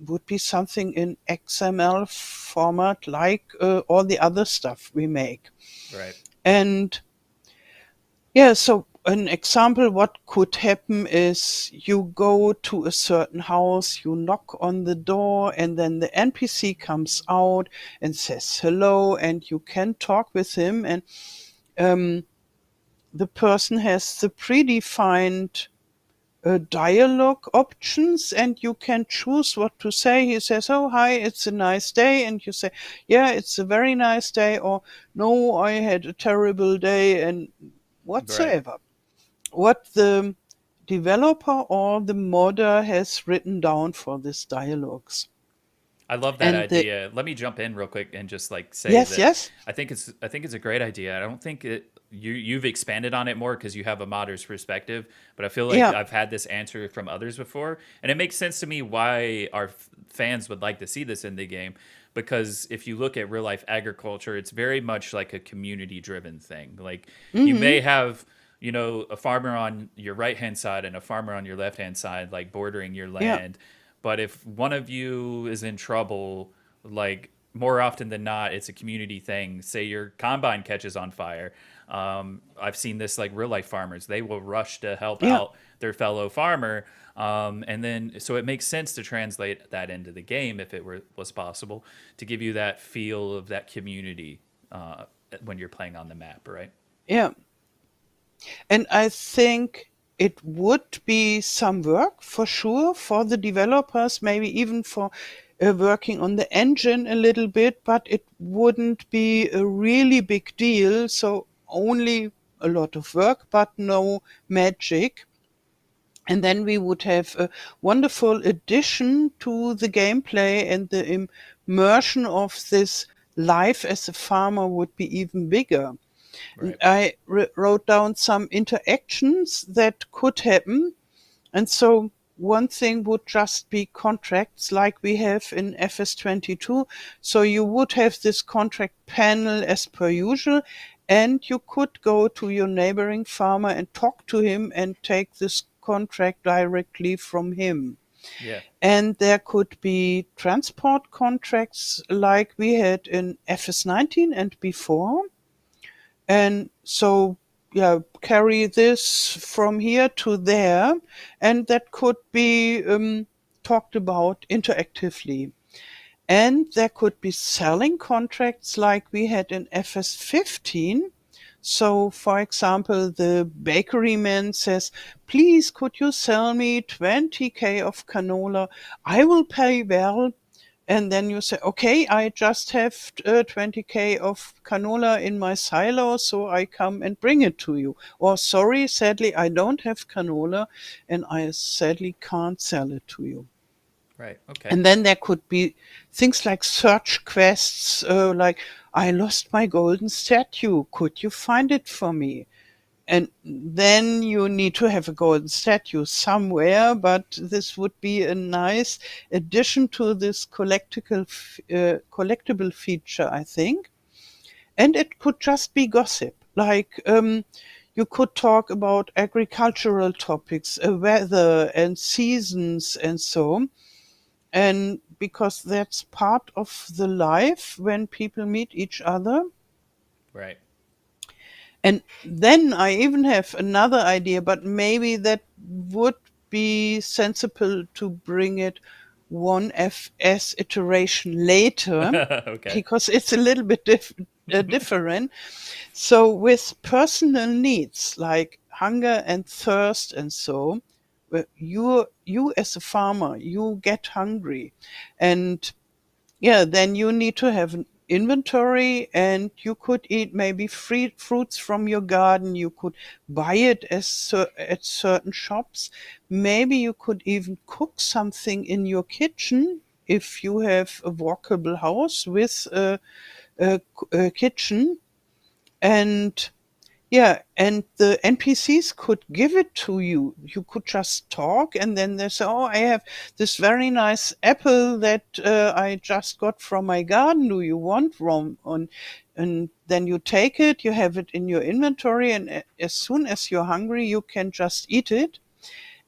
would be something in XML format like all the other stuff we make. Right. And yeah, so an example what could happen is you go to a certain house, you knock on the door, and then the NPC comes out and says hello, and you can talk with him, and um, the person has the predefined dialogue options, and you can choose what to say. He says, oh, hi, it's a nice day, and you say, yeah, it's a very nice day, or no, I had a terrible day, and Right. whatsoever what the developer or the modder has written down for these dialogues. I love that And the idea. Let me jump in real quick and just like say yes, that yes, I think it's a great idea. I don't think you've expanded on it more because you have a modder's perspective, but I feel like yeah, I've had this answer from others before, and it makes sense to me why our fans would like to see this in the game. Because if you look at real life agriculture, it's very much like a community driven thing. Like you may have a farmer on your right hand side and a farmer on your left hand side, like bordering your yeah, land, but if one of you is in trouble, like more often than not, it's a community thing. Say your combine catches on fire. I've seen this like real life farmers. They will rush to help yeah, out their fellow farmer. And then, so it makes sense to translate that into the game if was possible to give you that feel of that community when you're playing on the map, right? yeah. And I think it would be some work for sure for the developers, maybe even for working on the engine a little bit, but it wouldn't be a really big deal. So only a lot of work, but no magic. And then we would have a wonderful addition to the gameplay, and the immersion of this life as a farmer would be even bigger. And Right. I wrote down some interactions that could happen. And so one thing would just be contracts like we have in FS22. So you would have this contract panel as per usual, and you could go to your neighboring farmer and talk to him and take this contract directly from him. Yeah. And there could be transport contracts like we had in FS19 and before. And so, yeah, carry this from here to there, and that could be talked about interactively. And there could be selling contracts like we had in FS15. So, for example, the bakery man says, please, could you sell me 20K of canola? I will pay well. And then you say, okay, I just have 20K of canola in my silo, so I come and bring it to you. Or sorry, sadly, I don't have canola and I sadly can't sell it to you. Right. Okay. And then there could be things like search quests, like, I lost my golden statue. Could you find it for me? And then you need to have a golden statue somewhere, but this would be a nice addition to this collectible feature, I think. And it could just be gossip. Like, you could talk about agricultural topics, weather and seasons and so. And because that's part of the life when people meet each other. Right. And then I even have another idea, but maybe that would be sensible to bring it one FS iteration later, Okay. because it's a little bit different. So with personal needs like hunger and thirst and so, you as a farmer, you get hungry, and yeah, then you need to have an inventory, and you could eat maybe free fruits from your garden. You could buy it at certain shops. Maybe you could even cook something in your kitchen if you have a walkable house with a kitchen. And yeah, and the NPCs could give it to you. You could just talk, and then they say, oh, I have this very nice apple that I just got from my garden. Do you want one? And then you take it, you have it in your inventory, and as soon as you're hungry, you can just eat it.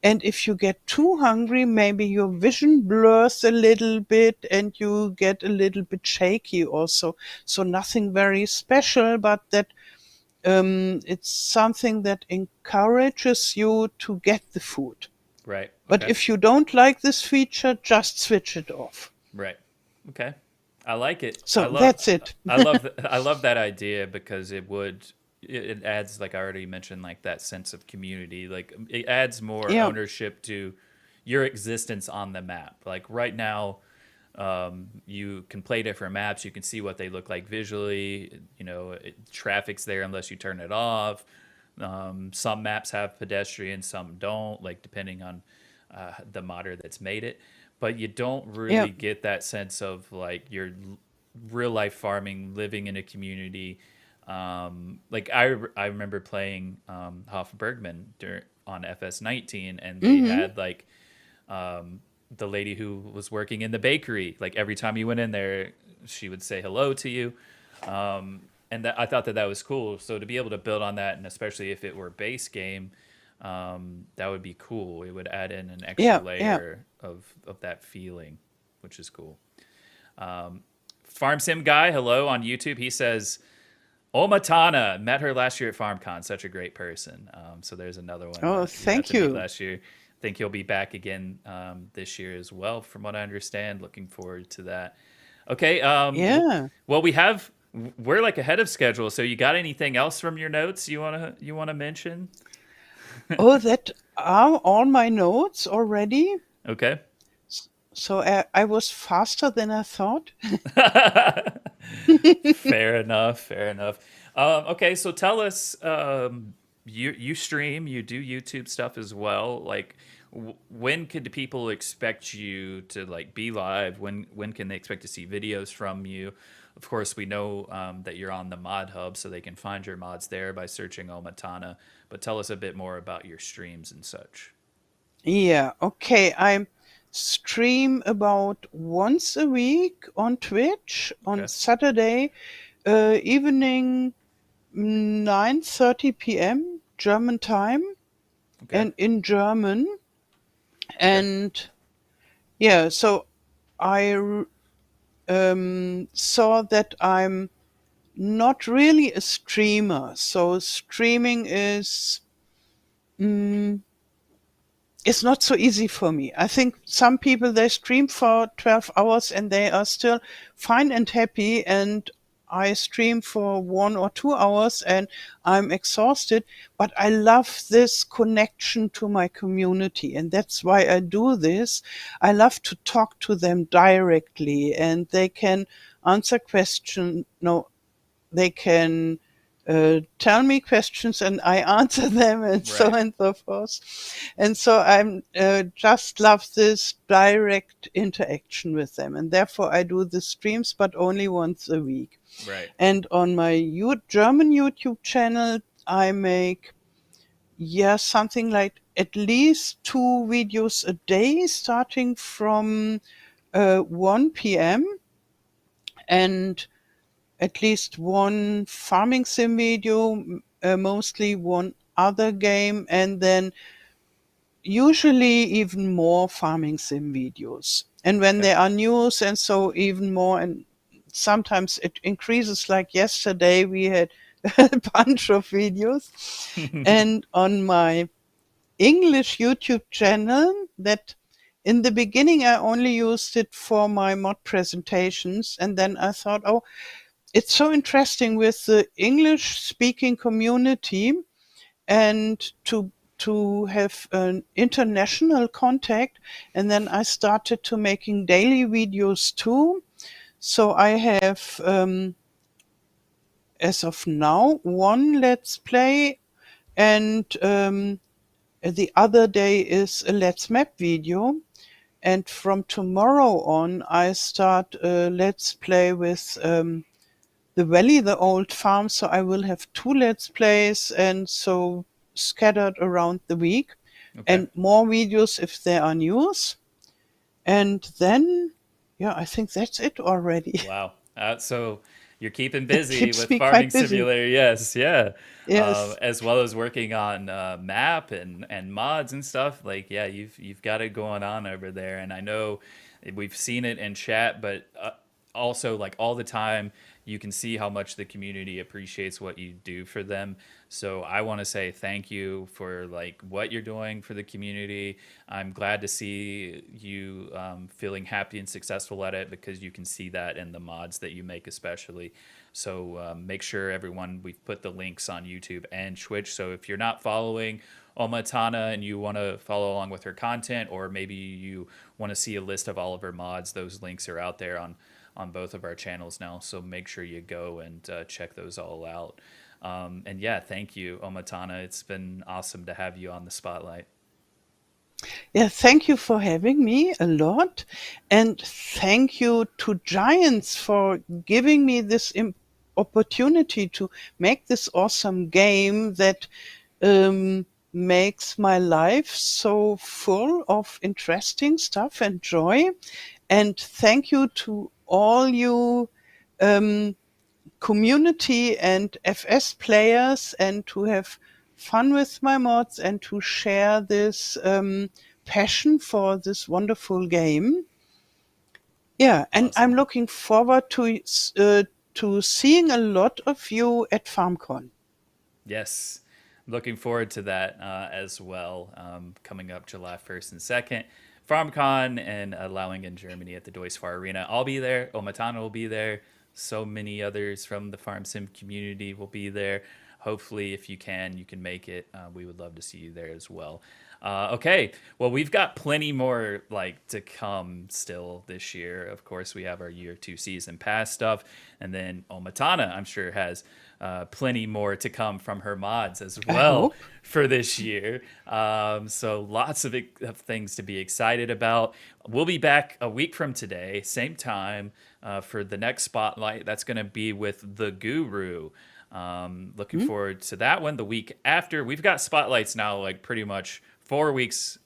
And if you get too hungry, maybe your vision blurs a little bit and you get a little bit shaky also. So nothing very special, but that it's something that encourages you to get the food. Right. But Okay. if you don't like this feature, just switch it off. Right. Okay. I like it. So that's it. I love that idea because it adds, like I already mentioned, like that sense of community. Like it adds more Yeah, ownership to your existence on the map. Like right now, you can play different maps. You can see what they look like visually. Traffic's there unless you turn it off. Some maps have pedestrians, some don't. Like depending on the modder that's made it, but you don't yeah. really get that sense of like your real life farming, living in a community. Like I remember playing Hofbergman on FS19, and they Hmm. had like the lady who was working in the bakery. Like every time you went in there, she would say hello to you. And I thought that was cool. So to be able to build on that, and especially if it were base game, that would be cool. It would add in an extra Yeah, yeah. layer of that feeling, which is cool. Farm Sim Guy, hello on YouTube. He says, Omatana, met her last year at FarmCon. Such a great person. So there's another one Oh, that you got thank to meet you. last year. I think he'll be back again this year as well, from what I understand. Looking forward to that. Okay. Yeah. Well, we're like ahead of schedule. So you got anything else from your notes you wanna mention? Oh, that are all my notes already. Okay. So I was faster than I thought. Fair enough. Fair enough. Okay, so tell us you stream, you do YouTube stuff as well. Like, when could people expect you to like be live? When can they expect to see videos from you? Of course, we know that you're on the Mod Hub, so they can find your mods there by searching Omatana. But tell us a bit more about your streams and such. Yeah, okay. I stream about once a week on Twitch on Okay. Saturday evening 9:30 p.m. German time Okay. and in German. Okay. And yeah, so I saw that I'm not really a streamer. So streaming is it's not so easy for me. I think some people they stream for 12 hours and they are still fine and happy, and I stream for 1 or 2 hours and I'm exhausted, but I love this connection to my community and that's why I do this. I love to talk to them directly and they can answer questions. No, they can tell me questions and I answer them and so on Right. and so forth. And so I'm just love this direct interaction with them. And therefore I do the streams, but only once a week. Right. And on my German YouTube channel, I make, yeah, something like at least 2 videos a day, starting from 1 p.m. and at least one farming sim video, mostly one other game, and then usually even more farming sim videos. And when Okay. there are news and so even more, and sometimes it increases. Like yesterday, we had a bunch of videos. And on my English YouTube channel, that in the beginning I only used it for my mod presentations, and then I thought, oh, it's so interesting with the English speaking community and to have an international contact. And then I started to making daily videos too. So I have as of now one let's play, and the other day is a let's map video. And from tomorrow on I start a let's play with the Valley, the old farm. So I will have two let's plays and so scattered around the week, Okay. and more videos if there are news. And then, yeah, I think that's it already. Wow. So you're keeping It busy keeps with me Farming quite busy. Simulator, yes, yeah. Yes. As well as working on map and mods and stuff. Like, yeah, you've got it going on over there, and I know we've seen it in chat, but also like all the time you can see how much the community appreciates what you do for them. So I want to say thank you for like what you're doing for the community. I'm glad to see you feeling happy and successful at it, because you can see that in the mods that you make especially. So make sure everyone, we've put the links on YouTube and Twitch. So if you're not following Omatana and you want to follow along with her content, or maybe you want to see a list of all of her mods, those links are out there on both of our channels now. So make sure you go and check those all out. And yeah, thank you, Omatana. It's been awesome to have you on the spotlight. Yeah, thank you for having me a lot. And thank you to Giants for giving me this opportunity to make this awesome game that makes my life so full of interesting stuff and joy. And thank you to all you community and FS players, and to have fun with my mods and to share this passion for this wonderful game. Yeah, and I'm Awesome. looking forward to seeing a lot of you at FarmCon. Yes. Looking forward to that as well. Coming up July 1st and 2nd. FarmCon and allowing in Germany at the Duisfar Arena. I'll be there. Omatana will be there. So many others from the Farm Sim community will be there. Hopefully, if you can make it. We would love to see you there as well. Okay, well, we've got plenty more like to come still this year. Of course, we have our year two season pass stuff, and then Omatana, I'm sure, has plenty more to come from her mods as I well hope. for this year. So lots of things to be excited about. We'll be back a week from today, same time, for the next spotlight. That's going to be with the Guru. Looking Hmm? forward to that one. The week after, we've got spotlights now, like pretty much 4 weeks,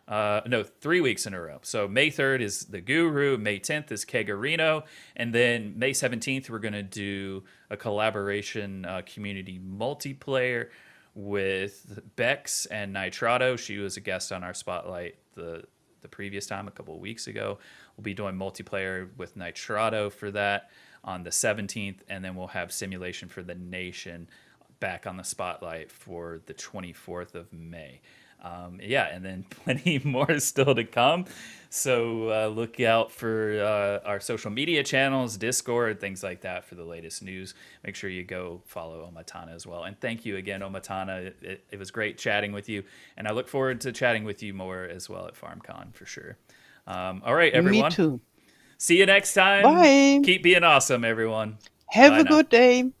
no, 3 weeks in a row. So May 3rd is the Guru, May 10th is Kegarino, and then May 17th we're gonna do a collaboration community multiplayer with Bex and Nitrato. She was a guest on our spotlight the previous time, a couple of weeks ago. We'll be doing multiplayer with Nitrato for that on the 17th, and then we'll have simulation for the nation back on the spotlight for the 24th of May. Yeah, and then plenty more still to come. So look out for our social media channels, Discord, things like that for the latest news. Make sure you go follow Omatana as well. And thank you again, Omatana. It was great chatting with you. And I look forward to chatting with you more as well at FarmCon for sure. All right, Me everyone. too. See you next time. Bye. Keep being awesome, everyone. Have Bye a now. good day.